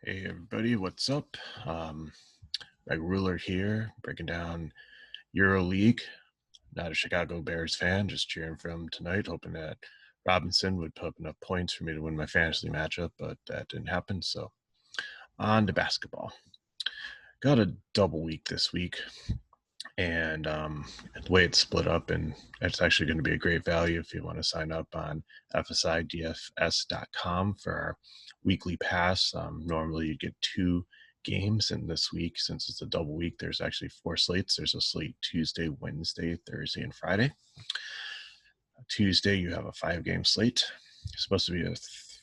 Hey everybody, what's up? Megaruler here, breaking down EuroLeague. Not a Chicago Bears fan, just cheering for him tonight, hoping that Robinson would put up enough points for me to win my fantasy matchup, but that didn't happen. So on to basketball. Got a double week this week, and the way it's split up, and it's actually going to be a great value if you want to sign up on FSIDFS.com for our weekly pass. Normally you get 2 games, and this week, since it's a double week, there's actually 4 slates. There's a slate Tuesday, Wednesday, Thursday, and Friday. Tuesday you have a 5-game slate. It's supposed to be a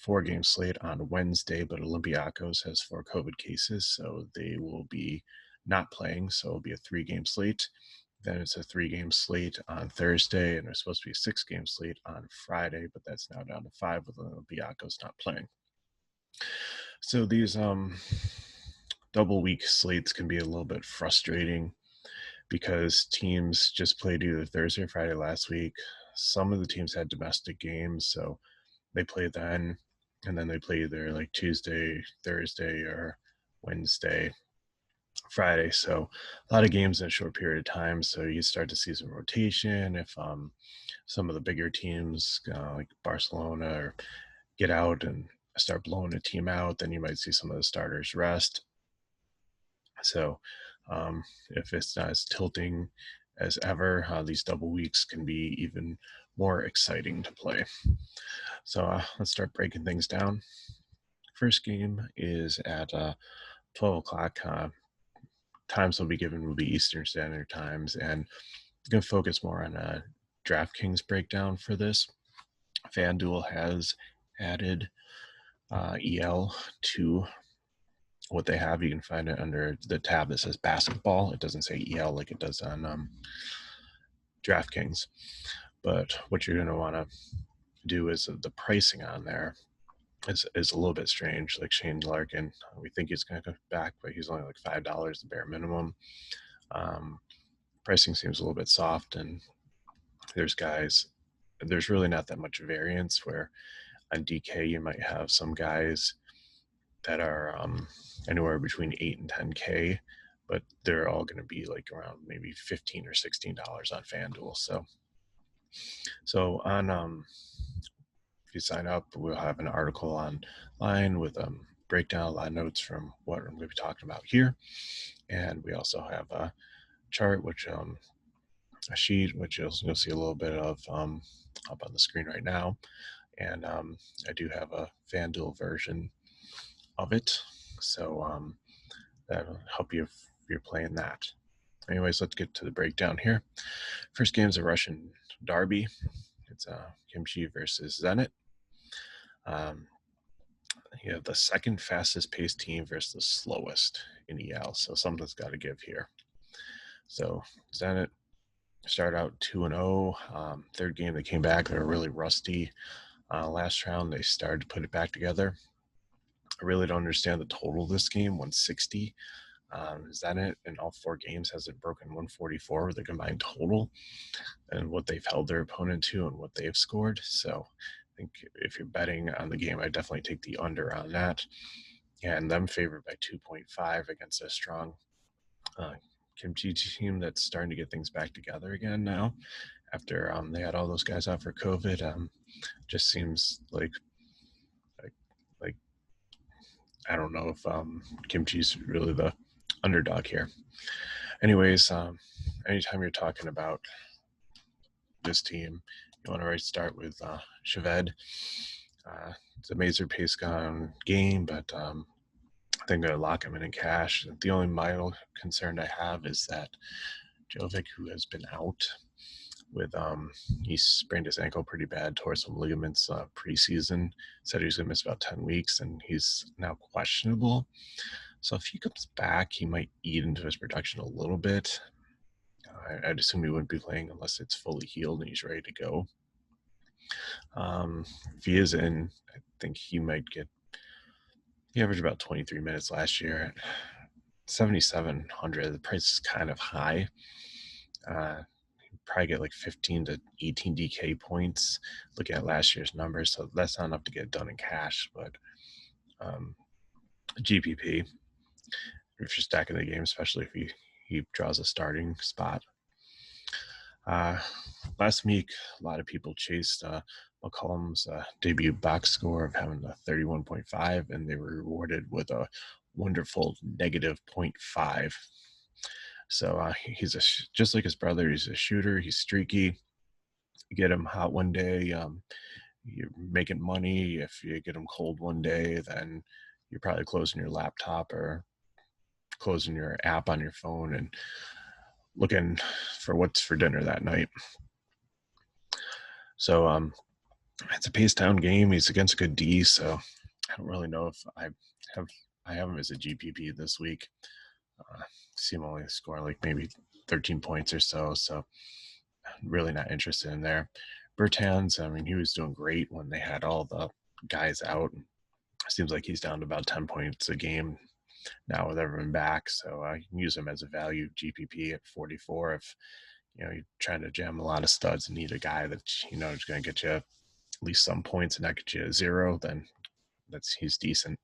4-game slate on Wednesday, but Olympiacos has 4 COVID cases, so they will be not playing, so it'll be a 3-game slate. Then it's a 3-game slate on Thursday, and there's supposed to be a 6-game slate on Friday, but that's now down to 5 with Olympiacos not playing. So these double week slates can be a little bit frustrating because teams just played either Thursday or Friday last week. Some of the teams had domestic games, so they play then, and then they play either like Tuesday, Thursday, or Wednesday, Friday. So a lot of games in a short period of time. So you start to see some rotation if some of the bigger teams like Barcelona or get out and start blowing a team out, then you might see some of the starters rest. So if it's not as tilting as ever, these double weeks can be even more exciting to play. So let's start breaking things down. First game is at 12 o'clock. Times will be given will be Eastern Standard Times, and I'm going to focus more on a DraftKings breakdown for this. FanDuel has added EL to what they have. You can find it under the tab that says basketball. It doesn't say EL like it does on DraftKings. But what you're going to want to do is the pricing on there is a little bit strange. Like Shane Larkin, we think he's going to come back, but he's only like $5 the bare minimum. Pricing seems a little bit soft, and there's really not that much variance where on DK you might have some guys that are anywhere between 8 and 10K, but they're all going to be like around maybe $15 or $16 on FanDuel. So on if you sign up, we'll have an article online with breakdown, a lot of notes from what I'm going to be talking about here, and we also have a chart, which a sheet, which you'll see a little bit of up on the screen right now, and I do have a FanDuel version of it, so that'll help you if you're playing that. Anyways, let's get to the breakdown here. First game is a Russian derby. It's Kimchi versus Zenit. You have the second fastest paced team versus the slowest in EL, so something's got to give here. So Zenit start out 2-0. Third game they came back, they were really rusty. Last round they started to put it back together. I really don't understand the total of this game, 160. Zenit in all 4 games hasn't broken 144, the combined total, and what they've held their opponent to and what they've scored. So I think if you're betting on the game, I definitely take the under on that. And them favored by 2.5 against a strong Kimchi team that's starting to get things back together again now after they had all those guys out for COVID. Just seems like I don't know if Kimchi's really the underdog here. Anyways, anytime you're talking about this team, you want to start with Shaved. It's a major pace gun game, but I think I'm going to lock him in cash. The only mild concern I have is that Jovic, who has been out with he sprained his ankle pretty bad, tore some ligaments preseason, said he was going to miss about 10 weeks, and he's now questionable. So if he comes back, he might eat into his production a little bit. I'd assume he wouldn't be playing unless it's fully healed and he's ready to go. If he is in, I think he averaged about 23 minutes last year at 7,700. The price is kind of high. Probably get like 15 to 18 DK points looking at last year's numbers, so that's not enough to get done in cash, but GPP if you're stacking the game, especially if he draws a starting spot. Last week, a lot of people chased McCollum's debut box score of having a 31.5, and they were rewarded with a wonderful negative 0.5. So he's just like his brother. He's a shooter. He's streaky. You get him hot one day, you're making money. If you get him cold one day, then you're probably closing your laptop or closing your app on your phone and looking for what's for dinner that night. So it's a pace down game. He's against a good D, so I don't really know if I have him as a GPP this week. See him only scoring like maybe 13 points or so, so I'm really not interested in there. Bertans, I mean, he was doing great when they had all the guys out. Seems like he's down to about 10 points a game now with everyone back, so you can use him as a value GPP at 44 if you're trying to jam a lot of studs and need a guy that is going to get you at least some points and not get you a zero. Then he's decent.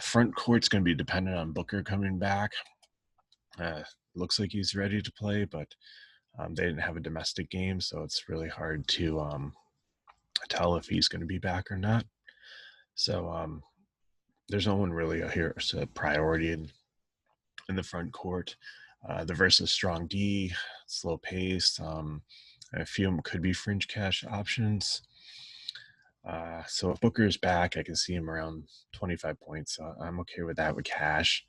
Front court's going to be dependent on Booker coming back. Looks like he's ready to play, but they didn't have a domestic game, so it's really hard to tell if he's going to be back or not. So there's no one really here as a priority in the front court. The versus strong D, slow pace. A few of them could be fringe cash options. So if Booker is back, I can see him around 25 points. I'm okay with that with cash.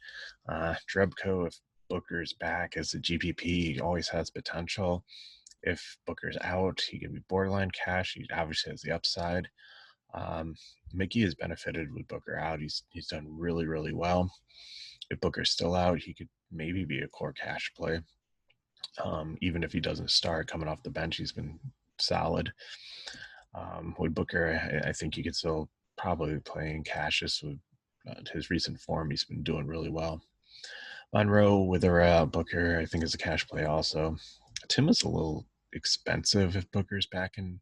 Drebko, if Booker's back as a GPP, he always has potential. If Booker's out, he can be borderline cash. He obviously has the upside. Mickey has benefited with Booker out. He's done really, really well. If Booker's still out, he could maybe be a core cash play. Even if he doesn't start coming off the bench, he's been solid. With Booker, I think you could still probably play in cash just with his recent form. He's been doing really well. Monroe, with or out Booker, I think is a cash play also. Tim is a little expensive if Booker's back in.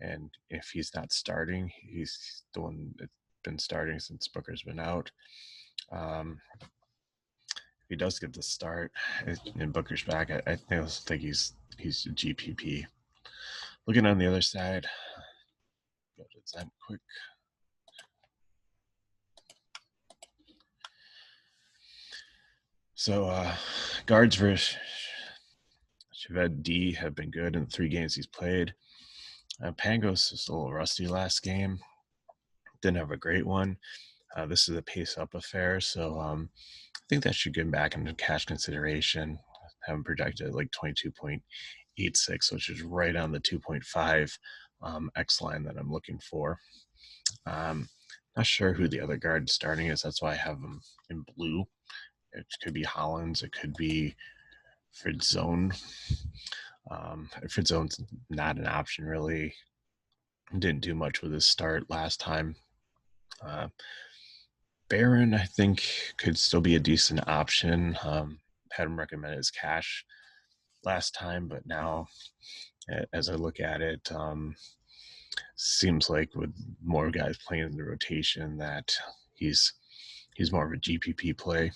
And if he's not starting, he's the one that's been starting since Booker's been out. If he does get the start and Booker's back, I think he's a GPP. Looking on the other side, go to Zen quick. So guards versus Cheved D have been good in the 3 games he's played. Pangos was a little rusty last game. Didn't have a great one. This is a pace-up affair, so I think that should get him back into cash consideration. I have him projected like 22.86, which is right on the 2.5 X line that I'm looking for. Not sure who the other guard starting is. That's why I have him in blue. It could be Hollins. It could be Fritzone. Fritzone's not an option, really. Didn't do much with his start last time. Barron, I think, could still be a decent option. Had him recommended as cash last time, but now, as I look at it, seems like with more guys playing in the rotation that he's more of a GPP play.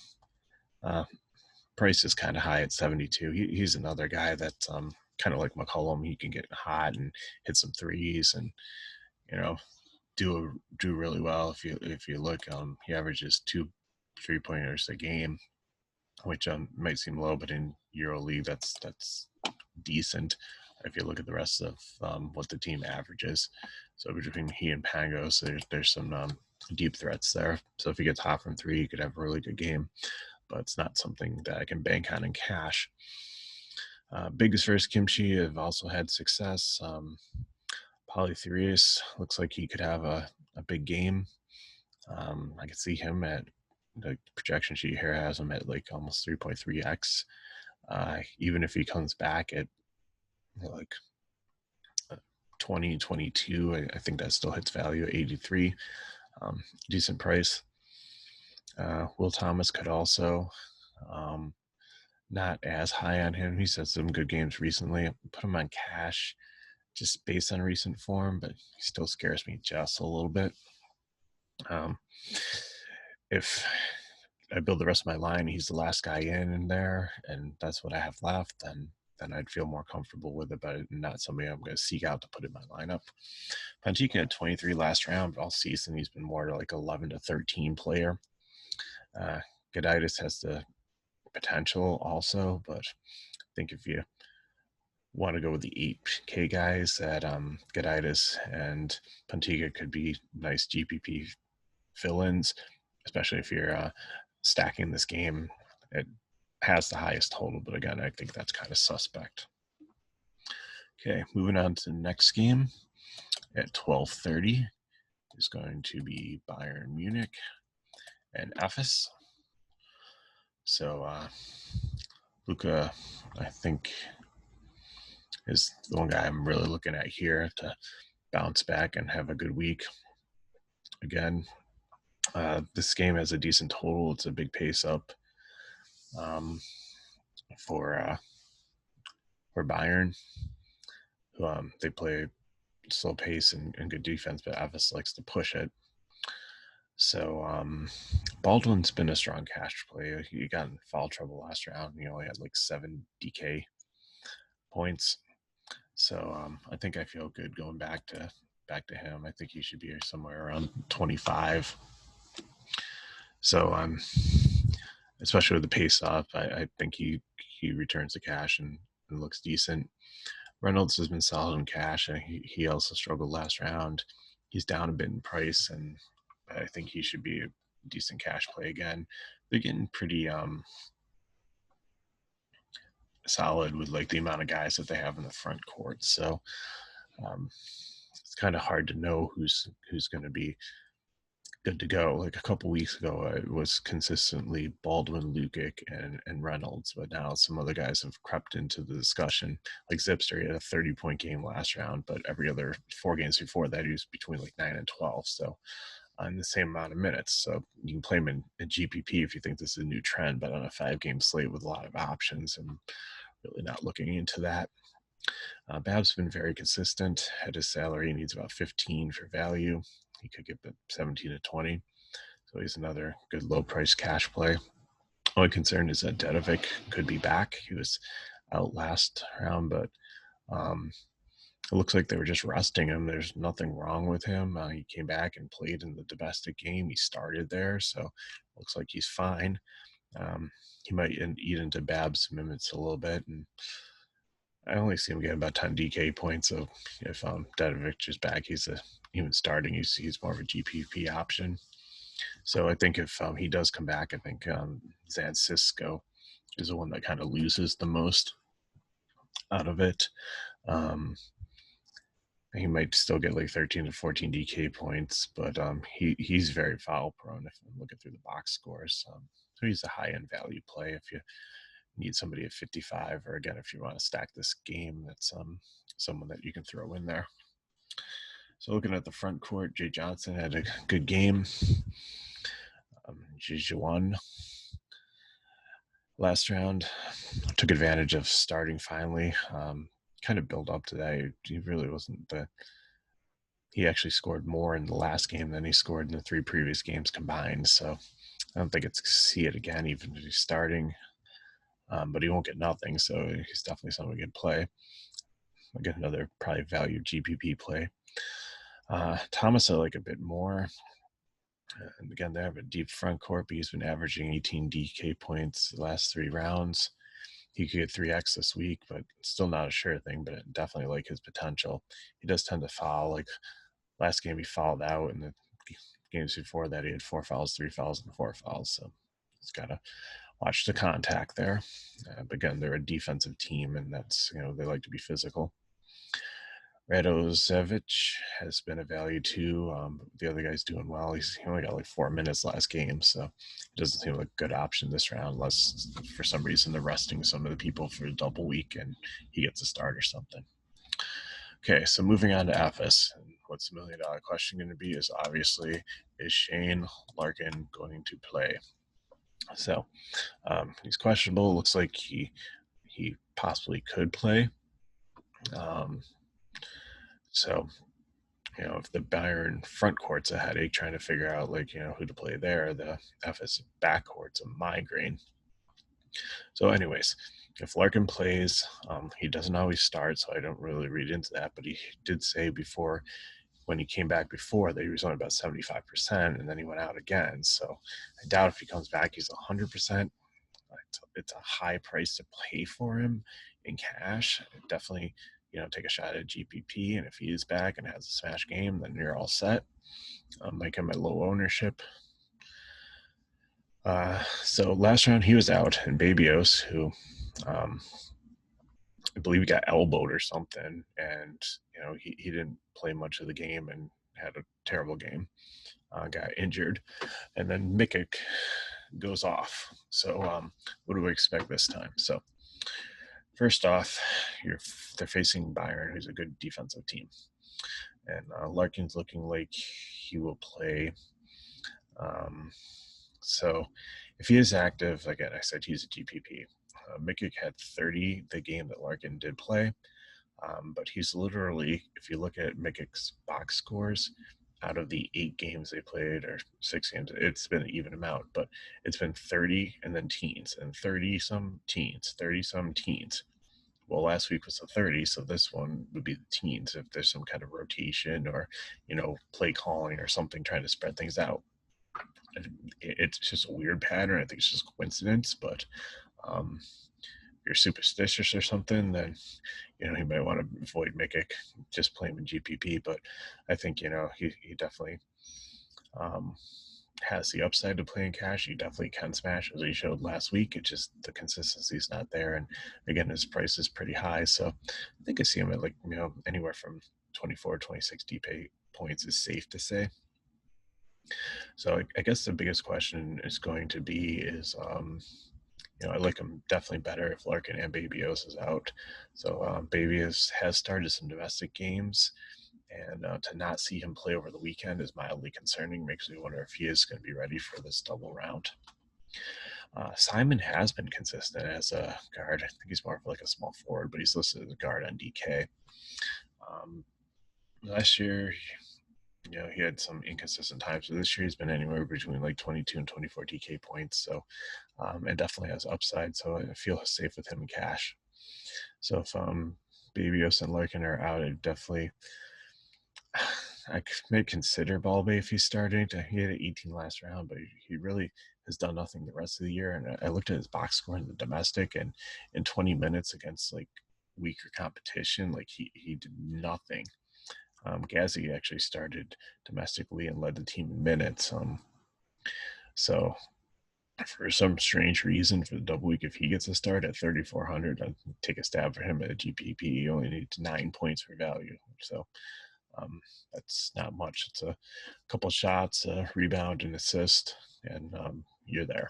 Price is kind of high at 72. He's another guy that's kind of like McCollum. He can get hot and hit some threes and do really well. If you look, he averages 2 3-pointers a game, which might seem low, but in EuroLeague that's decent. If you look at the rest of what the team averages, so between he and Pangos, there's some deep threats there. So if he gets hot from 3, he could have a really good game, but it's not something that I can bank on in cash. Biggest versus Kimchi have also had success. Polytheis looks like he could have a big game. I could see him at the projection sheet here has him at like almost 3.3x. Even if he comes back at like 2022, I think that still hits value at 83. Decent price. Will Thomas could also. Not as high on him. He's had some good games recently. Put him on cash just based on recent form, but he still scares me just a little bit. if I build the rest of my line, he's the last guy in there, and that's what I have left, then I'd feel more comfortable with it, but not somebody I'm going to seek out to put in my lineup. Pantika had 23 last round, but all season he's been more like 11 to 13 player. Ditus has the potential also, but I think if you want to go with the 8K guys, that Ditus and Pantika could be nice GPP fill-ins, especially if you're stacking this game. It has the highest total, but again, I think that's kind of suspect. Okay, moving on to the next game at 12:30 is going to be Bayern Munich and EFES. So Luka, I think, is the one guy I'm really looking at here to bounce back and have a good week. Again, this game has a decent total. It's a big pace up for Bayern. Who they play slow pace and good defense, but EFES likes to push it. So Baldwin's been a strong cash play. He got in foul trouble last round. He only had like 7 DK points. So I think I feel good going back to him. I think he should be somewhere around 25. So especially with the pace up, I think he returns the cash and looks decent. Reynolds has been solid in cash, and he also struggled last round. He's down a bit in price, and I think he should be a decent cash play again. They're getting pretty solid with like the amount of guys that they have in the front court. So it's kind of hard to know who's going to be good to go. Like a couple weeks ago, it was consistently Baldwin, Lukic, and Reynolds, but now some other guys have crept into the discussion. Like Zipster, he had a 30-point game last round, but every other 4 games before that, he was between like 9 and 12. So on the same amount of minutes. So you can play him in GPP if you think this is a new trend, but on a 5-game slate with a lot of options, and really not looking into that. Bab's been very consistent. At his salary, he needs about 15 for value. He could get 17 to 20. So he's another good low price cash play. Only concern is that Ditus could be back. He was out last round, but it looks like they were just resting him. There's nothing wrong with him. He came back and played in the domestic game. He started there, so looks like he's fine. He might eat into Bab's minutes a little bit, and I only see him getting about 10 DK points. So if Ditus is back, he's even starting. He's more of a GPP option. So I think if he does come back, I think Zancisco is the one that kind of loses the most out of it. He might still get like 13 to 14 DK points, but he's very foul prone if I'm looking through the box scores. So he's a high-end value play if you need somebody at 55, or again, if you want to stack this game, that's someone that you can throw in there. So looking at the front court, Jay Johnson had a good game. Jijuan last round took advantage of starting finally. Kind of build up to that. He really wasn't he actually scored more in the last game than he scored in the 3 previous games combined. So I don't think it's see it again, even if he's starting. But he won't get nothing, so he's definitely someone we can play. I'll get another probably value GPP play. Thomas I like a bit more. And again, they have a deep front court, but he's been averaging 18 DK points the last 3 rounds. He could get 3x this week, but still not a sure thing, but definitely like his potential. He does tend to foul. Like last game, he fouled out, and the games before that, he had 4 fouls, 3 fouls, and 4 fouls. So he's got to watch the contact there. But again, they're a defensive team, and that's, they like to be physical. Radojevic has been a value too. The other guy's doing well. He only got like 4 minutes last game, so it doesn't seem like a good option this round, unless for some reason they're resting some of the people for a double week and he gets a start or something. Okay, so moving on to EFES. What's the $1 million question going to be is obviously, is Shane Larkin going to play? So he's questionable. Looks like he possibly could play. So if the Bayern front court's a headache trying to figure out who to play there, the FS back court's a migraine. So anyways, if Larkin plays, he doesn't always start, so I don't really read into that, but he did say before, when he came back before, that he was only about 75%, and then he went out again. So I doubt if he comes back, he's 100%. It's a high price to pay for him in cash. Definitely, take a shot at GPP, and if he is back and has a smash game, then you're all set. Make him at low ownership. So last round he was out, and Babios, who I believe he got elbowed or something, and he didn't play much of the game and had a terrible game. Got injured, and then Mikic goes off. So what do we expect this time? So first off, they're facing Bayern, who's a good defensive team, and Larkin's looking like he will play. So if he is active, again, I said he's a GPP. Mikic had 30 the game that Larkin did play, but he's literally, if you look at Mikic's box scores, out of the 8 games they played, or 6 games, it's been an even amount, but it's been 30 and then teens, and 30-some teens, 30-some teens. Well, last week was the 30, so this one would be the teens if there's some kind of rotation or, play calling or something trying to spread things out. It's just a weird pattern. I think it's just coincidence, but if you're superstitious or something, then you might want to avoid Mikic, just play him in GPP. But I think he definitely has the upside to play in cash. He definitely can smash, as he showed last week. It's just the consistency is not there, and again, his price is pretty high. So I think I see him at anywhere from 24, 26 DP points is safe to say. So I guess the biggest question is going to be I like him definitely better if Larkin and Babios is out. So Babios has started some domestic games, and to not see him play over the weekend is mildly concerning. Makes me wonder if he is going to be ready for this double round. Simon has been consistent as a guard. I think he's more of like a small forward, but he's listed as a guard on DK. Last year, he had some inconsistent times. So this year he's been anywhere between like 22 and 24 DK points. So, and definitely has upside. So I feel safe with him in cash. So if Babios and Larkin are out, I may consider Balbe if he's starting. He had 18 last round, but he really has done nothing the rest of the year. And I looked at his box score in the domestic, and in 20 minutes against like weaker competition, like he did nothing. Ghazi actually started domestically and led the team in minutes. So for some strange reason, for the double week, if he gets a start at 3,400, I'd take a stab for him at a GPP. He only needs 9 points for value. So that's not much. It's a couple shots, a rebound, and assist, and you're there.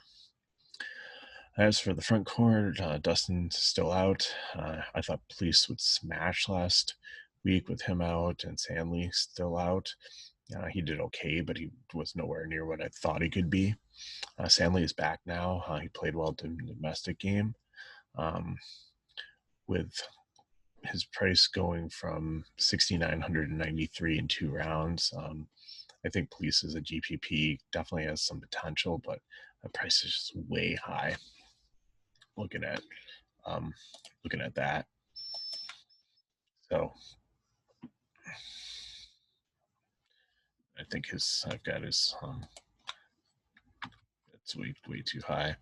As for the front court, Dustin's still out. I thought Police would smash last week with him out and Sandley still out. He did okay, but he was nowhere near what I thought he could be. Sandley is back now. He played well in the domestic game. With his price going from 6,993 in 2 rounds, I think Police as a GPP definitely has some potential, but the price is just way high. Looking at that. So I think I've got his it's way too high.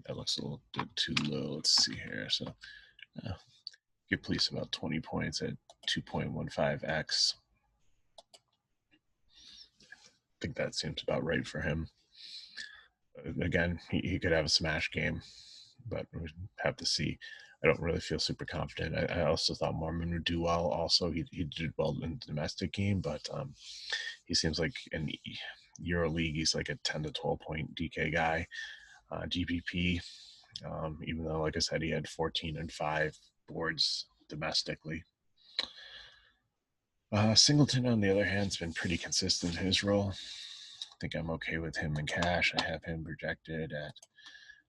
That looks a little bit too low. Let's see here. So give Police about 20 points at 2.15x. I think that seems about right for him. Again, he could have a smash game, but we have to see. I don't really feel super confident. I also thought Mormon would do well. Also, he did well in the domestic game, but he seems like in EuroLeague, he's like a 10 to 12 point DK guy. GPP, even though, like I said, he had 14 and 5 boards domestically. Singleton, on the other hand, has been pretty consistent in his role. I think I'm okay with him in cash. I have him projected at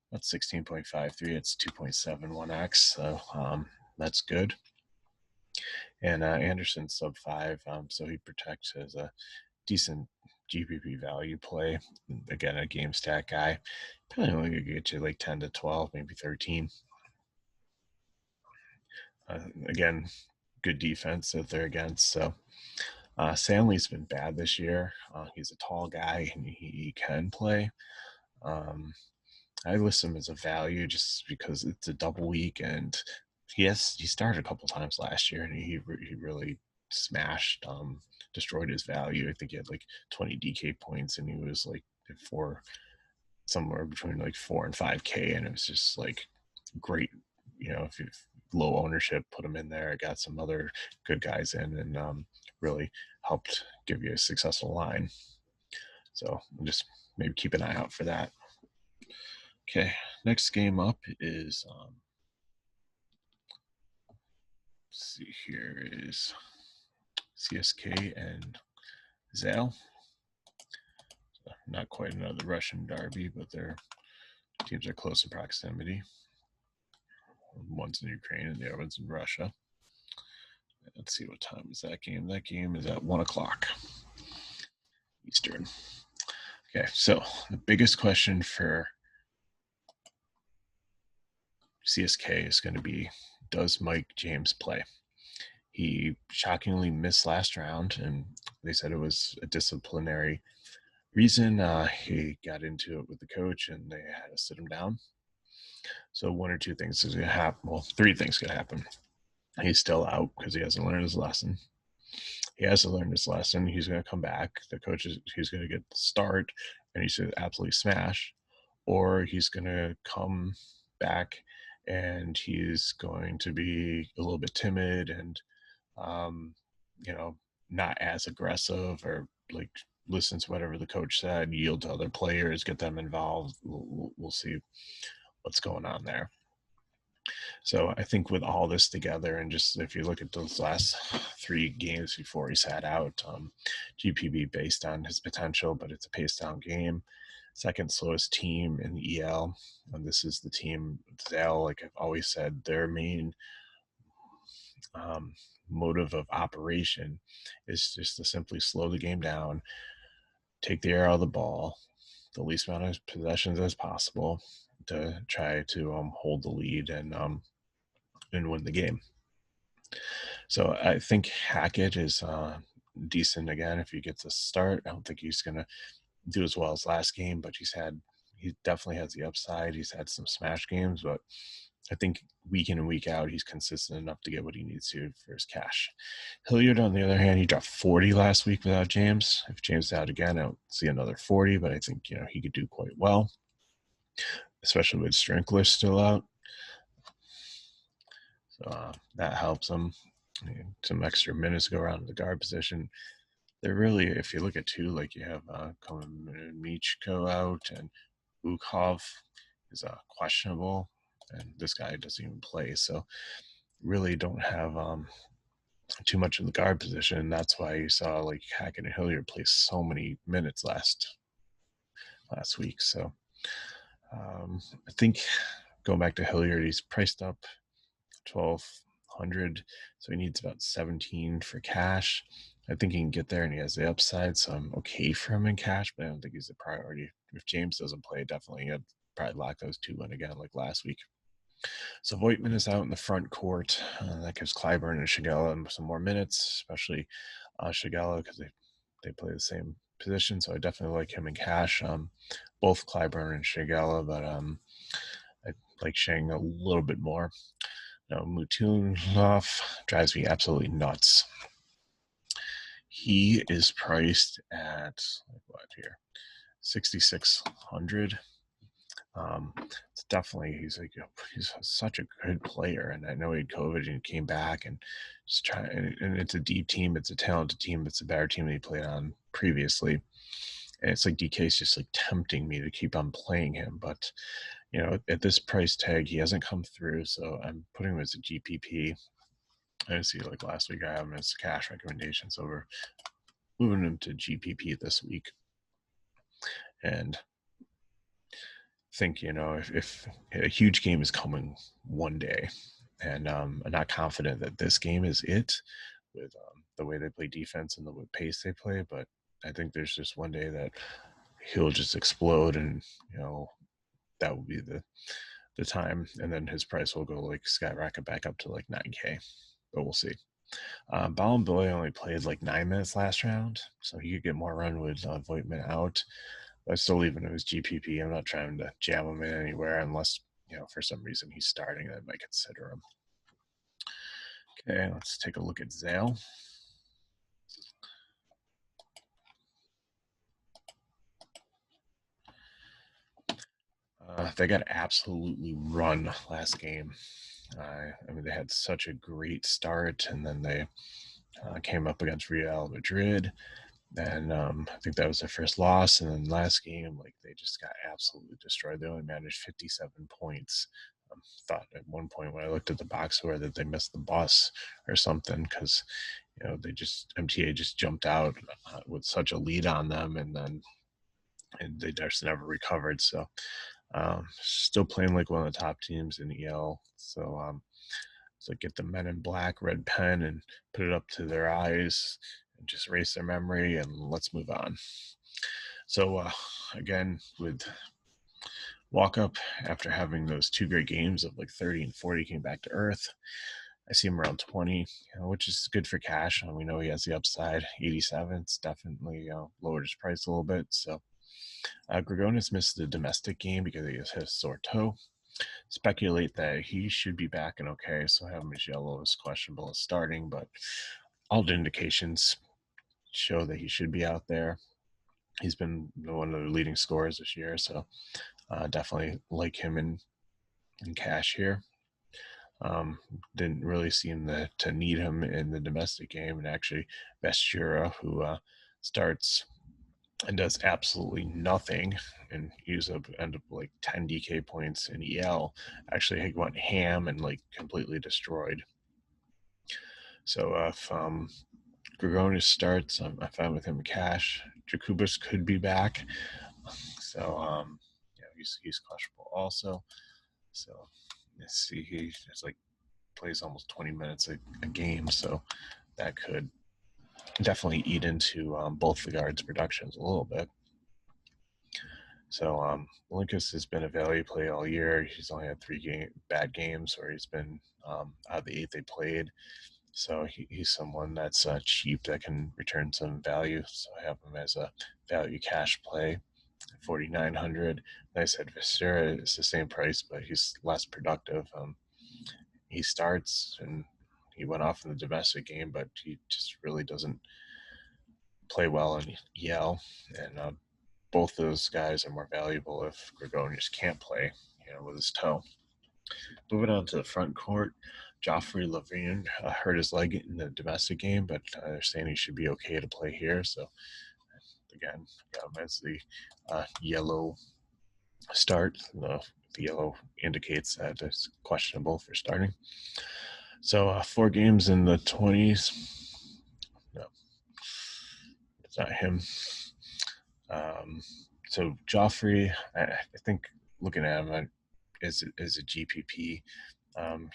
that's 16.53. It's 2.71x, so that's good. And Anderson's sub 5, so he protects as a decent GPP value play. Again, a game stack guy. Probably only going to get you like 10 to 12, maybe 13. Again, good defense that they're against. So Stanley's been bad this year. He's a tall guy and he can play. I list him as a value just because it's a double week, and he started a couple times last year, and he really smashed, destroyed his value. I think he had like 20 DK points, and he was like somewhere between like 4 and 5K, and it was just like great. If you low ownership, put him in there. Got some other good guys in, and really helped give you a successful line. So just maybe keep an eye out for that. Okay, next game up is let's see here is CSK and Zal. Not quite another Russian derby, but their teams are close in proximity. One's in Ukraine and the other one's in Russia. Let's see, what time is that game? That game is at 1 o'clock Eastern. Okay, so the biggest question for CSK is going to be, does Mike James play? He shockingly missed last round, and they said it was a disciplinary reason. He got into it with the coach, and they had to sit him down. So one or two things is going to happen. Well, three things could happen. He's still out because he hasn't learned his lesson. He has to learn his lesson. He's going to come back. The coach he's going to get the start, and he's going to absolutely smash. Or he's going to come back, and he's going to be a little bit timid and not as aggressive, or like listen to whatever the coach said, yield to other players, get them involved. We'll see what's going on there. So I think with all this together, and just if you look at those last 3 games before he sat out, GPB based on his potential, but it's a pace down game. Second slowest team in the EL, and this is the team, Zal, like I've always said, their main motive of operation is just to simply slow the game down, take the air out of the ball, the least amount of possessions as possible, to try to hold the lead and win the game. So I think Hackett is decent again if he gets a start. I don't think he's going to do as well as last game, but he definitely has the upside. He's had some smash games, but I think week in and week out, he's consistent enough to get what he needs to for his cash. Hilliard, on the other hand, he dropped 40 last week without James. If James is out again, I don't see another 40, but I think he could do quite well, especially with Strinkler still out. So that helps him. Some extra minutes go around in the guard position. They're really, if you look at two, like you have Michko out, and Ukov is questionable, and this guy doesn't even play. So really don't have too much in the guard position. That's why you saw like Hackett and Hilliard play so many minutes last week. So I think going back to Hilliard, he's priced up 1,200, so he needs about 17 for cash. I think he can get there, and he has the upside, so I'm okay for him in cash, but I don't think he's a priority. If James doesn't play, definitely I'd probably lock those 2 in again like last week. So Voigtman is out in the front court. That gives Clyburn and Shigella some more minutes, especially Shigella, because they play the same position. So I definitely like him in cash. Both Clyburn and Shigella, but I like Shang a little bit more. Now, Mutunov drives me absolutely nuts. He is priced at, what here, 6,600. It's definitely, he's such a good player, and I know he had COVID and came back and just trying. And it's a deep team, it's a talented team, it's a better team than he played on previously. And it's like DK's just like tempting me to keep on playing him, but at this price tag, he hasn't come through, so I'm putting him as a GPP. I see, like last week, I have him as cash recommendations, so we're moving him to GPP this week. And think, if a huge game is coming one day, And I'm not confident that this game is it with the way they play defense and the pace they play. But I think there's just one day that he'll just explode, and that will be the time, and then his price will go like skyrocket back up to like 9K. But we'll see. Ballin Boy only played like 9 minutes last round, so he could get more run with Voigtman out. But I still leave him in his GPP. I'm not trying to jam him in anywhere unless for some reason he's starting. I might consider him. Okay, let's take a look at Zale. They got absolutely run last game. I mean, they had such a great start, and then they came up against Real Madrid. And I think that was their first loss. And then last game, like they just got absolutely destroyed. They only managed 57 points. Thought at one point when I looked at the box score that they missed the bus or something, because they just MTA just jumped out with such a lead on them, and they just never recovered. So still playing like one of the top teams in EL. So get the men in black red pen and put it up to their eyes and just erase their memory, and let's move on. So again, with Walk Up, after having those 2 great games of like 30 and 40, came back to earth. I see him around 20, which is good for cash. We know he has the upside. 87, it's definitely lowered his price a little bit. So Grigonis missed the domestic game because he has a sore toe. Speculate that he should be back and okay, so have him as yellow is questionable as starting, but all the indications show that he should be out there. He's been one of the leading scorers this year, so definitely like him in cash here. Didn't really seem to need him in the domestic game, and actually Vestura, who starts and does absolutely nothing and end up like 10 DK points in EL, actually went ham and like completely destroyed. So if Grigonis starts, I'm fine with him in cash. Jacobus could be back, so he's questionable also. So let's see, he just like plays almost 20 minutes a game, so that could definitely eat into both the guards' productions a little bit. So Lucas has been a value play all year. He's only had 3 bad games where he's been out of the 8 they played. So he's someone that's cheap that can return some value. So I have him as a value cash play, 4,900. Like I said, Vistera is the same price, but he's less productive. He starts and he went off in the domestic game, but he just really doesn't play well in EL. And both those guys are more valuable if Gregorius can't play, with his toe. Moving on to the front court, Joffrey Levine hurt his leg in the domestic game, but they're saying he should be okay to play here. So again, as the yellow start, the yellow indicates that it's questionable for starting. So 4 games in the 20s. No, it's not him. So Joffrey, I think looking at him is a GPP. He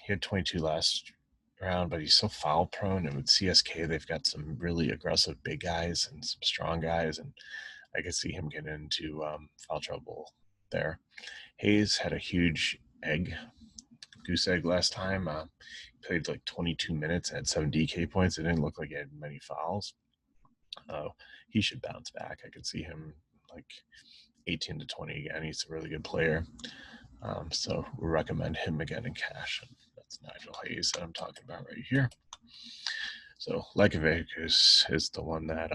had 22 last round, but he's so foul prone. And with CSK, they've got some really aggressive big guys and some strong guys, and I could see him getting into foul trouble there. Hayes had a huge goose egg last time. Played like 22 minutes, had 7 DK points. It didn't look like he had many fouls. He should bounce back. I could see him like 18 to 20 again. He's a really good player. So we recommend him again in cash. That's Nigel Hayes that I'm talking about right here. So Lycovec is the one that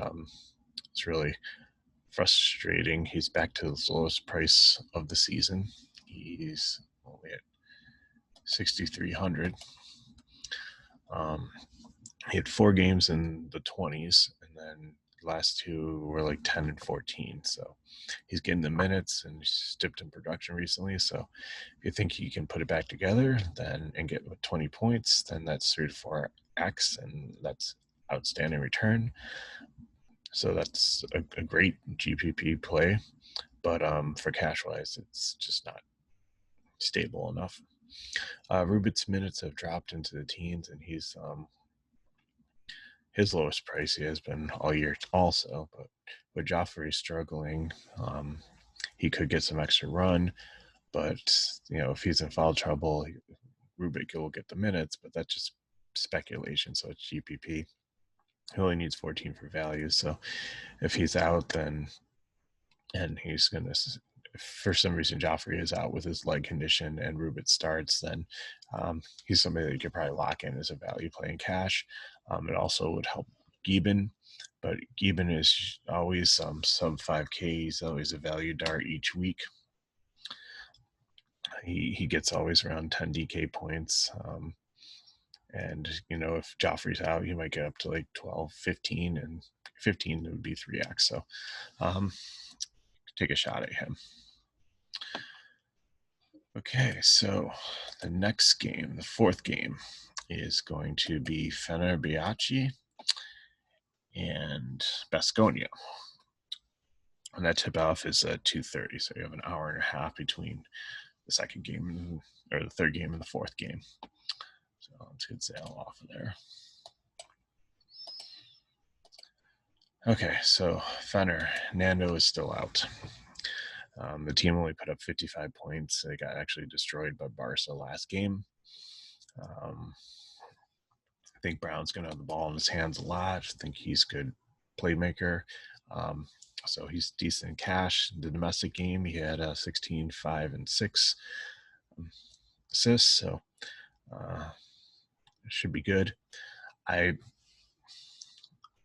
it's really frustrating. He's back to the lowest price of the season. He's only at 6,300. He had 4 games in the 20s, and then the last 2 were like 10 and 14. So he's getting the minutes, and he's dipped in production recently. So if you think he can put it back together and get 20 points, then that's 3 to 4x, and that's outstanding return. So that's a great GPP play, but for cash wise, it's just not stable enough. Rubit's minutes have dropped into the teens, and he's his lowest price he has been all year also. But with Joffrey struggling, he could get some extra run. But if he's in foul trouble, Rubik will get the minutes. But that's just speculation. So it's GPP. He only needs 14 for value. So if he's out, then and he's going to, if for some reason Joffrey is out with his leg condition and Rubit starts, then he's somebody that you could probably lock in as a value play in cash. It also would help Gieben, but Gieben is always sub 5K. He's always a value dart each week. He gets always around 10 DK points. And, if Joffrey's out, you might get up to like 12, 15, and 15 would be 3x. So take a shot at him. Okay, so the next game, the fourth game, is going to be Fenerbahce and Busconia. And that tip-off is at 2:30, so you have an hour and a half between the second game or the third game and the fourth game. So let's get Zale off of there. Okay, so Fener, Nando is still out. The team only put up 55 points. They got actually destroyed by Barca last game. I think Brown's going to have the ball in his hands a lot. I think he's a good playmaker. So he's decent in cash. The domestic game, he had 16, 5, and 6 assists. So it should be good.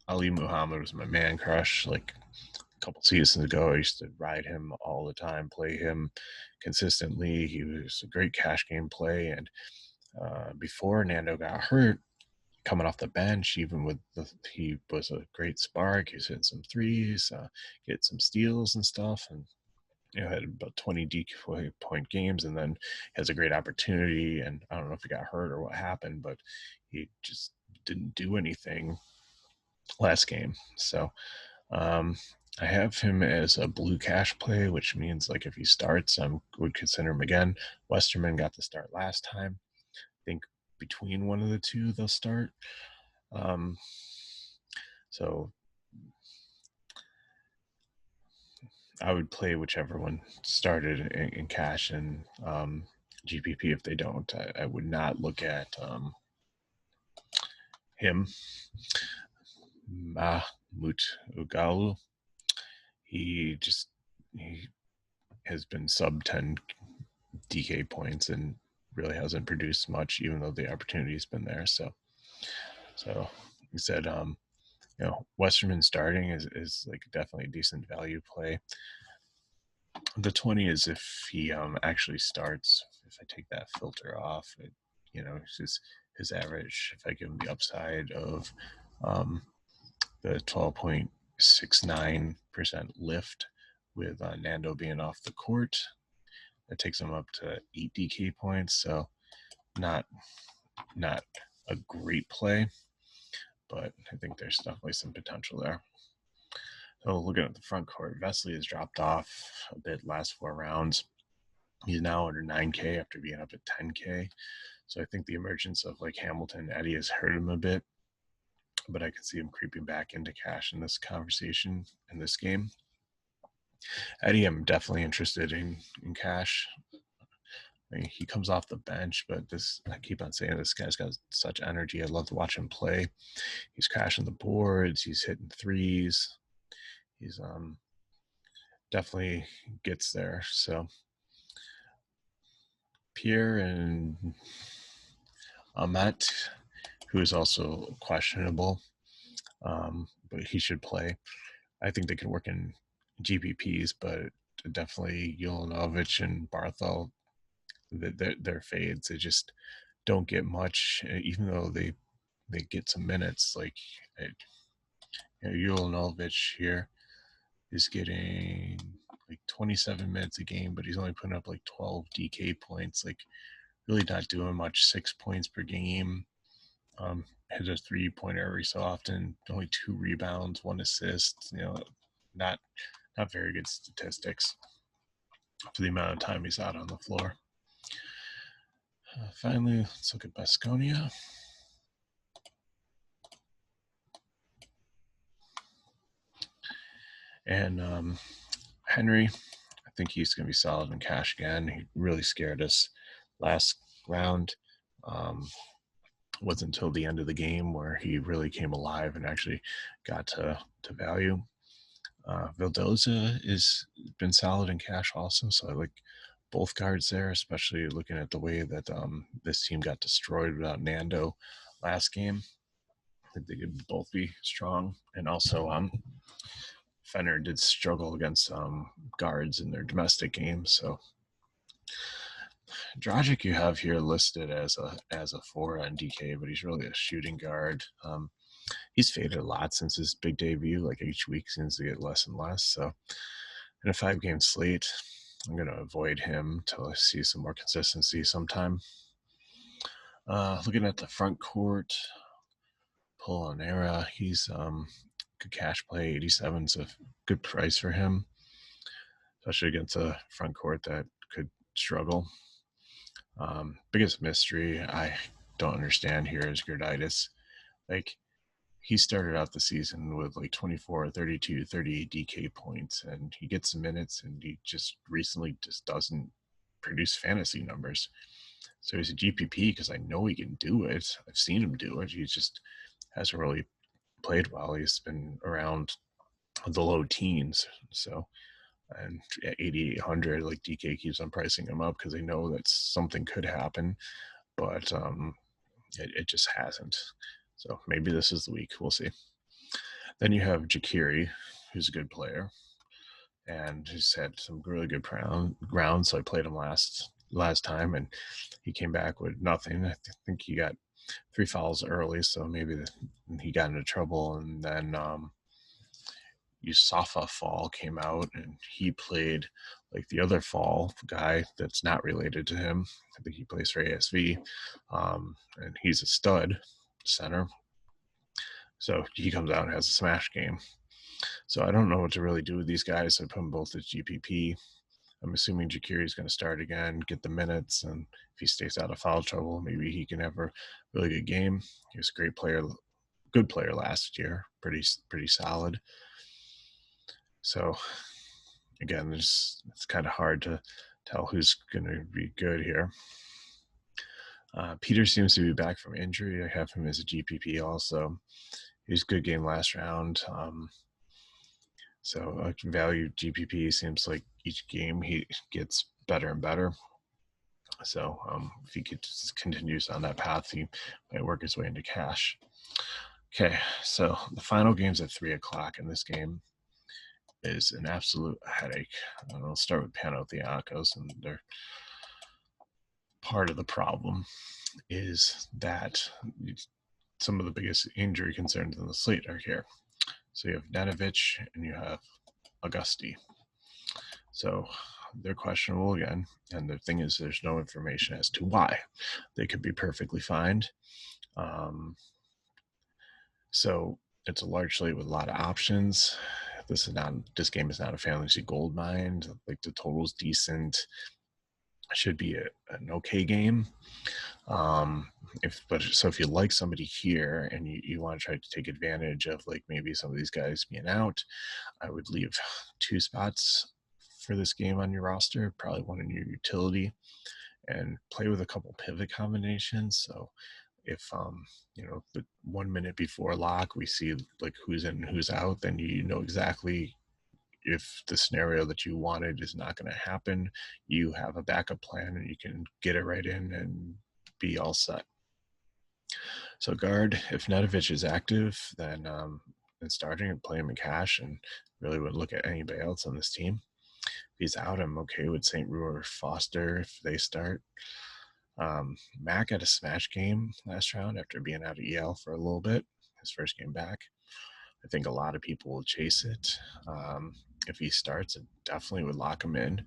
Ali Muhammad was my man crush. Like a couple seasons ago, I used to ride him all the time, play him consistently. He was a great cash game play. And before Nando got hurt, coming off the bench, even with he was a great spark. He's hitting some threes, get some steals and stuff, and had about 20 DK point games, and then has a great opportunity. And I don't know if he got hurt or what happened, but he just didn't do anything last game. So I have him as a blue cash play, which means like if he starts, I would consider him again. Westerman got the start last time. I think between one of the two they'll start. So I would play whichever one started in cash and GPP. If they don't, I would not look at him. Mahmout Ugalu. He has been sub 10 DK points and really hasn't produced much, even though the opportunity's been there. So he said, Westerman starting is like definitely a decent value play. The 20 is if he actually starts. If I take that filter off, it's just his average. If I give him the upside of the 12.69% lift with Nando being off the court, that takes him up to 8 DK points. So not a great play, but I think there's definitely some potential there. So looking at the front court, Vesely has dropped off a bit last 4 rounds. He's now under 9K after being up at 10K. So I think the emergence of like Hamilton, Eddie has hurt him a bit, but I can see him creeping back into cash in this conversation, in this game. Eddie, I'm definitely interested in cash. I mean, he comes off the bench, but I keep on saying this guy's got such energy. I love to watch him play. He's crashing the boards. He's hitting threes. He's definitely gets there. So Pierre and Amat, who is also questionable, but he should play. I think they can work in GPPs, but definitely Jovanovic and Barthel, their fades, they just don't get much, even though they get some minutes. Like Jovanovic here is getting like 27 minutes a game, but he's only putting up like 12 DK points, like really not doing much. 6 points per game, hit a 3-pointer every so often, only 2 rebounds, 1 assist, not very good statistics for the amount of time he's out on the floor. Finally, let's look at Busconia. And Henry, I think he's going to be solid in cash again. He really scared us last round. Wasn't until the end of the game where he really came alive and actually got to value. Vildoza has been solid in cash also, so I like both guards there, especially looking at the way that this team got destroyed without Nando last game. I think they could both be strong. And also, Fenner did struggle against guards in their domestic games, so Dragic you have here listed as a 4 on DK, but he's really a shooting guard. He's faded a lot since his big debut. Like each week seems to get less and less. So in a 5-game slate, I'm going to avoid him till I see some more consistency sometime. Looking at the front court, Polonara, he's good cash play. 87 is a good price for him, especially against a front court that could struggle. Biggest mystery I don't understand here is Ditus. Like, he started out the season with like 24, 32, 38 DK points, and he gets some minutes, and he just recently just doesn't produce fantasy numbers. So he's a GPP because I know he can do it. I've seen him do it. He just hasn't really played well. He's been around the low teens. So, and at 8,800, like DK keeps on pricing him up because they know that something could happen, but it just hasn't. So maybe this is the week. We'll see. Then you have Jakiri, who's a good player, and he's had some really good rounds. So I played him last time, and he came back with nothing. I think he got 3 fouls early, so maybe he got into trouble. And then Yusafa Fall came out, and he played like the other Fall guy that's not related to him. I think he plays for ASV, and he's a stud center. So he comes out and has a smash game. So I don't know what to really do with these guys. I put them both as GPP. I'm assuming Jakiri is going to start again, get the minutes, and if he stays out of foul trouble, maybe he can have a really good game. He was a great player, good player last year, pretty solid. So again, it's kind of hard to tell who's going to be good here. Peter seems to be back from injury. I have him as a GPP also. He was a good game last round. So value GPP seems like each game he gets better and better. So if he continues on that path, he might work his way into cash. Okay, so the final game's at 3 o'clock, and this game is an absolute headache. I'll start with Panathinaikos, and they're part of the problem is that some of the biggest injury concerns in the slate are here. So you have Nenovic and you have Augusti. So they're questionable again. And the thing is, there's no information as to why. They could be perfectly fine. So it's a large slate with a lot of options. This game is not a fantasy gold mine. Like, the total's decent. Should be an okay game. If you like somebody here and you want to try to take advantage of like maybe some of these guys being out, I would leave 2 spots for this game on your roster, probably one in your utility, and play with a couple pivot combinations. So if the 1 minute before lock we see like who's in and who's out, then you know exactly if the scenario that you wanted is not going to happen, you have a backup plan and you can get it right in and be all set. So guard, if Nenovic is active, then starting and play him in cash, and really wouldn't look at anybody else on this team. If he's out, I'm okay with St. Ruhr or Foster if they start. Mac had a smash game last round after being out of EL for a little bit, his first game back. I think a lot of people will chase it. If he starts, it definitely would lock him in.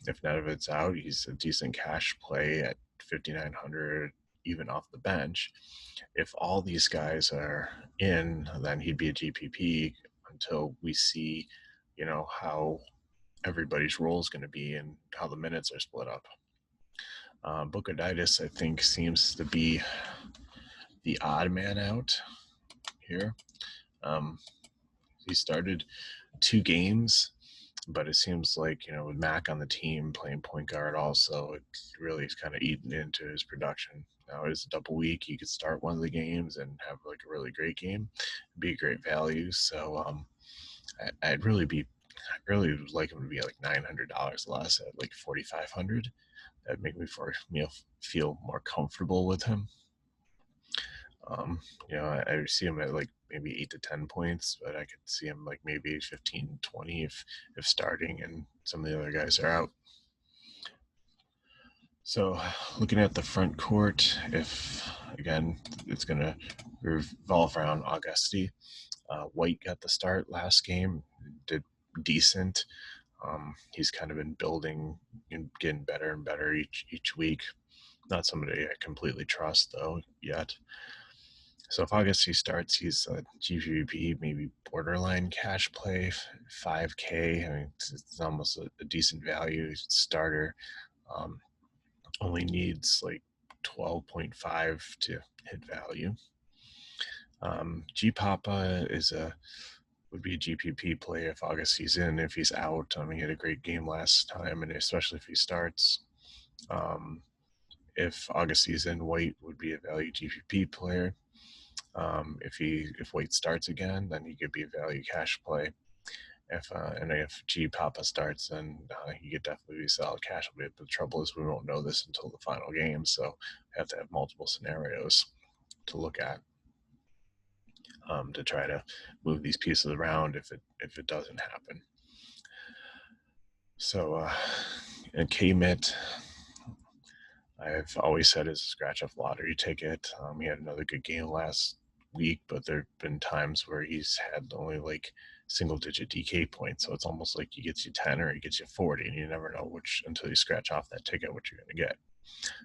If none of it's out, he's a decent cash play at 5,900, even off the bench. If all these guys are in, then he'd be a GPP until we see, how everybody's role is going to be and how the minutes are split up. Ditus, I think, seems to be the odd man out here. He started 2 games, but it seems like, with Mac on the team playing point guard also, it really is kind of eaten into his production. Now it is a double week. He could start one of the games and have like a really great game, be a great value. So I'd really would like him to be like $900 less at like 4,500. That'd make me feel more comfortable with him. I see him at like maybe 8 to 10 points, but I could see him like maybe 15, 20 if starting and some of the other guys are out. So looking at the front court, if again it's going to revolve around Augusti. White got the start last game, did decent. He's kind of been building and getting better and better each week. Not somebody I completely trust though yet. So if Augusti starts, he's a GPP, maybe borderline cash play, 5K. I mean, it's almost a decent value starter. Only needs like 12.5 to hit value. G Papa would be a GPP play if Augusti's in. If he's out, he had a great game last time, and especially if he starts. If Augusti's in, White would be a value GPP player. If White starts again, then he could be a value cash play. If G Papa starts, then he could definitely be solid cash play. But the trouble is we won't know this until the final game, so we have to have multiple scenarios to look at to try to move these pieces around if it doesn't happen. So, and K-Mitt, I've always said is a scratch-off lottery ticket. He had another good game last week, but there have been times where he's had only like single-digit DK points, so it's almost like he gets you 10 or he gets you 40, and you never know which until you scratch off that ticket what you're going to get.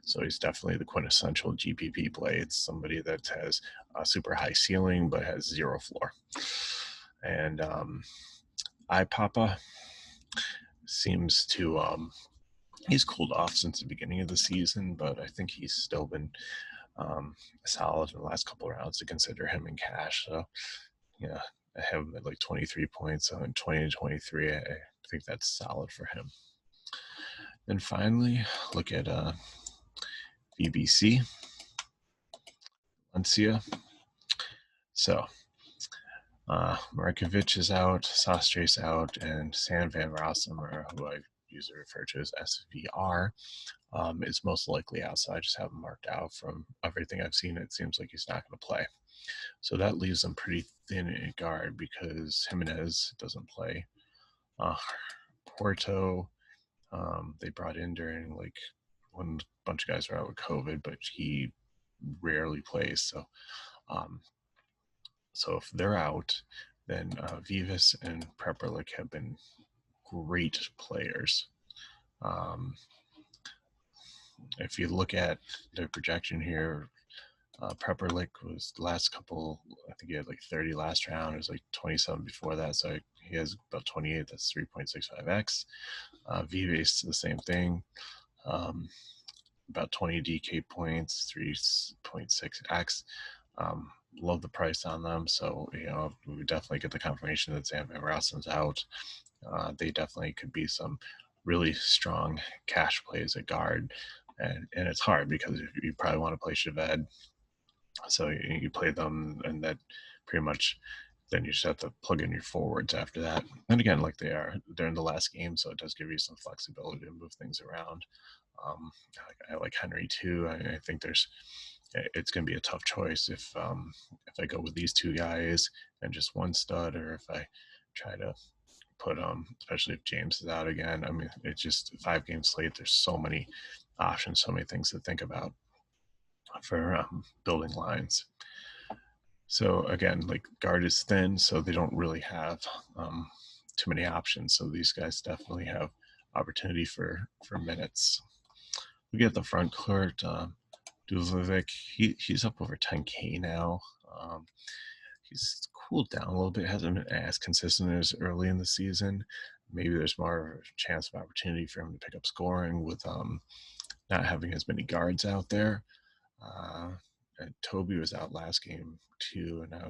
So he's definitely the quintessential GPP play. It's somebody that has a super high ceiling but has zero floor. And iPapa seems to he's cooled off since the beginning of the season, but I think he's still been solid in the last couple of rounds to consider him in cash. So yeah, I have him at like 23 points, so in 20 to 23, I think that's solid for him. Then finally, look at VBC, Valencia. So Markovic is out, Sastre's out, and San Van Rossum, who I usually refer to as SVR, is most likely out. So I just have him marked out. From everything I've seen, it seems like he's not going to play. So that leaves them pretty thin in guard because Jimenez doesn't play. Porto, they brought in during like when a bunch of guys were out with COVID, but he rarely plays. So if they're out, then Vivas and Prepperlick have been great players. If you look at the projection here, Prepperlick was the last couple, I think he had like 30 last round. It was like 27 before that. So he has about 28. That's 3.65x. Vivas, the same thing. About 20 DK points, 3.6x. Love the price on them. So, we definitely get the confirmation that Sam Van Rossum's out. They definitely could be some really strong cash plays at guard. And it's hard because you probably want to play Shaved. So you play them, and that pretty much then you just have to plug in your forwards after that. And again, like they're in the last game, so it does give you some flexibility to move things around. I like Henry too. I think it's going to be a tough choice if I go with these two guys and just one stud, or if I try to put especially if James is out again. I mean, it's just 5-game slate. There's so many options, so many things to think about for building lines. So again, like guard is thin, so they don't really have too many options. So these guys definitely have opportunity for minutes. We get the front court. Lycovec, he's up over 10K now. He's cooled down a little bit. Hasn't been as consistent as early in the season. Maybe there's more chance of opportunity for him to pick up scoring with not having as many guards out there. And Toby was out last game too, and now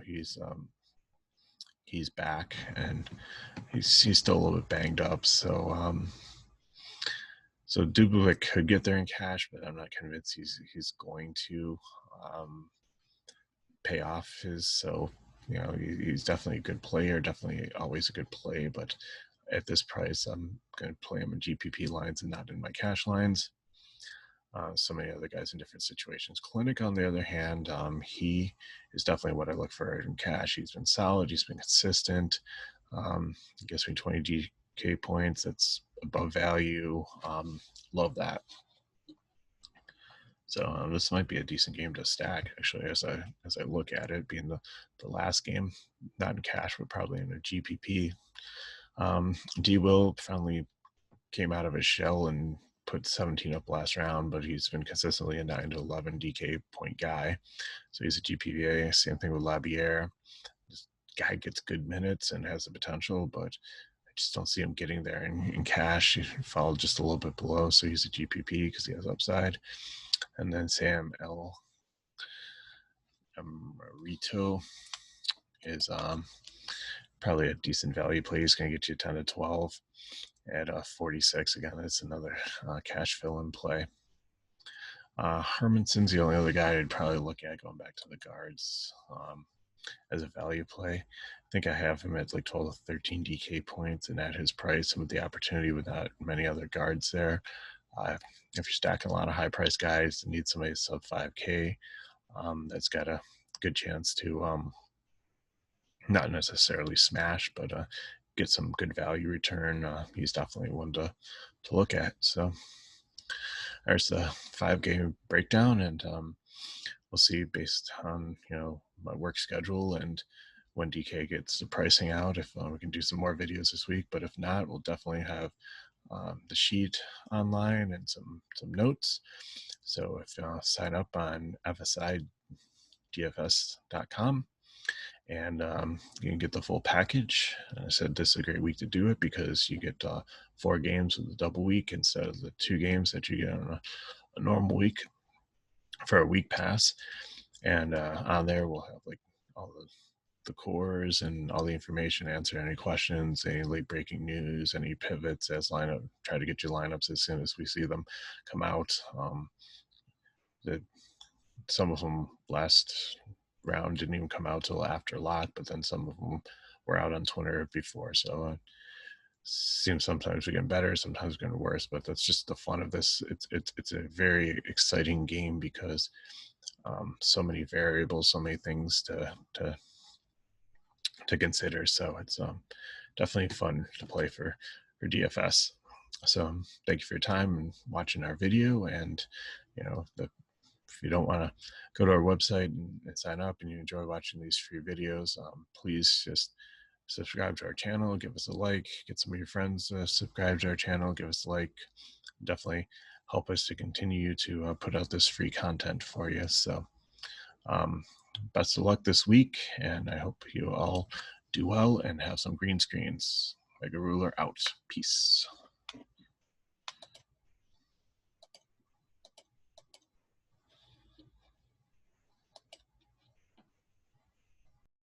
he's back, and he's still a little bit banged up. So Dubovik could get there in cash, but I'm not convinced he's going to pay off his. So he's definitely a good player, definitely always a good play, but at this price, I'm going to play him in GPP lines and not in my cash lines. So many other guys in different situations. Clinic, on the other hand, he is definitely what I look for in cash. He's been solid. He's been consistent. Gets me 20 DK points. That's above value. Love that. So this might be a decent game to stack, actually, as I look at it, being the last game, not in cash, but probably in a GPP. D-Will finally came out of his shell and put 17 up last round, but he's been consistently a 9 to 11 DK point guy. So he's a GPVA. Same thing with Labière. This guy gets good minutes and has the potential, but I just don't see him getting there in cash. He followed just a little bit below, so he's a GPP because he has upside. And then Sam L. Rito is probably a decent value play. He's going to get you 10 to 12 at 46. Again, that's another cash fill-in play. Hermanson's the only other guy I'd probably look at going back to the guards as a value play. I think I have him at like 12 to 13 DK points, and at his price and with the opportunity without many other guards there. If you're stacking a lot of high-priced guys and need somebody sub 5K, that's got a good chance to not necessarily smash, but get some good value return. He's definitely one to look at. So there's the 5-game breakdown, and we'll see based on my work schedule and when DK gets the pricing out if we can do some more videos this week. But if not, we'll definitely have the sheet online and some notes. So if you sign up on FSIDFS.com, and you can get the full package. And I said this is a great week to do it because you get 4 games with a double week instead of the 2 games that you get on a normal week for a week pass. And on there we'll have like all the cores and all the information, answer any questions, any late breaking news, any pivots as lineup, try to get your lineups as soon as we see them come out. Some of them last round didn't even come out till after a lot, but then some of them were out on Twitter before. So seems sometimes we're getting better, sometimes we're getting worse, but that's just the fun of this. It's a very exciting game because so many variables, so many things to consider. So it's definitely fun to play for DFS. So thank you for your time and watching our video. And if you don't want to go to our website and sign up and you enjoy watching these free videos, please just subscribe to our channel, give us a like, get some of your friends to subscribe to our channel, give us a like. Definitely help us to continue to put out this free content for you. So best of luck this week, and I hope you all do well and have some green screens. Megaruler out. Peace.